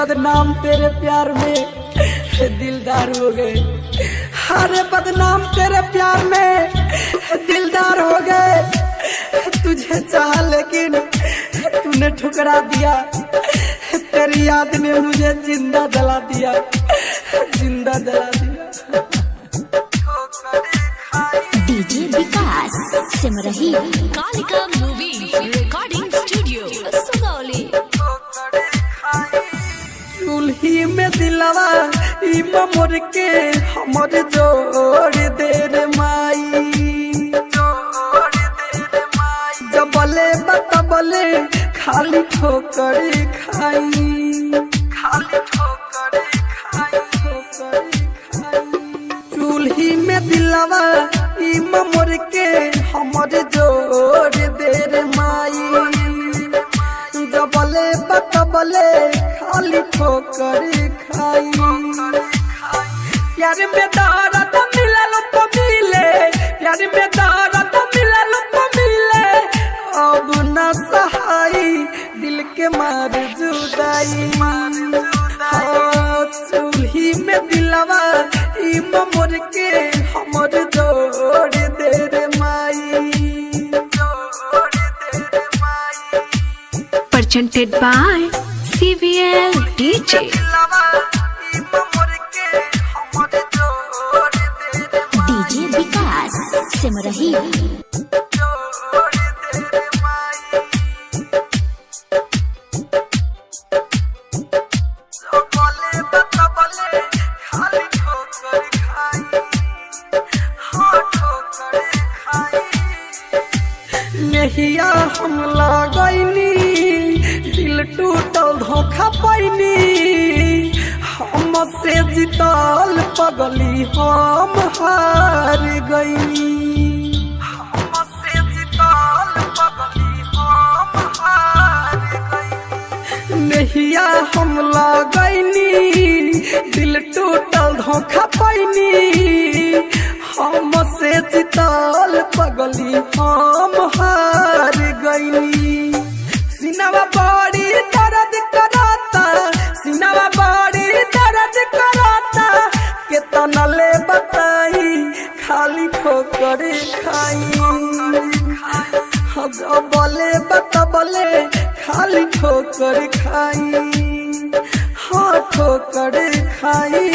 बदनाम तेरे प्यार में दिलदार हो गए। अरे बदनाम तेरे प्यार में दिलदार हो गए। तुझे चाहा लेकिन तूने ठुकरा दिया। तेरी याद ने मुझे जिंदा जला दिया, जिंदा जला दिया। DJ Vikas Simrahi Kalika movie recording studio Sugauli. चूल्ही में दिलवा इमा मोर के हमर जोड़ दे रे माई। जबले बतबले खाली ठोकर खाई, खाली ठोकर खाई, ठोकर खाई। चूल्ही में दिलवा इमा मोर के हमर जोड़ दे रे माई। जबले बतबले खाली ठोकर खाई। प्यार में दर्द मिलल तो मिले, प्यार में दर्द मिलल तो मिले। अब न सहाई दिल के मार जुदाई। चूल्ही में दिलवा इम मोर के हमर जोड़ दे रे माई। Presented by CVL DJ। DJ Vikas Simrahi नहिया हम लगैनी दिल टूटल धोखा पैनी। हम से जीतल पगली हम हार गईनी। हम से जीतल पगली हम हार गईनी। नहिया हम लगैनी दिल टूटल धोखा पैनी। हम से जीतल पगली हम हार गईनी। सिनवा बड़ी दर्द कराता, सिनवा बड़ी दर्द कराता। केतना ले बताई खाली ठोकर खाई। जबले बतबले खाली ठोकर खाई, हाँ ठोकर खाई।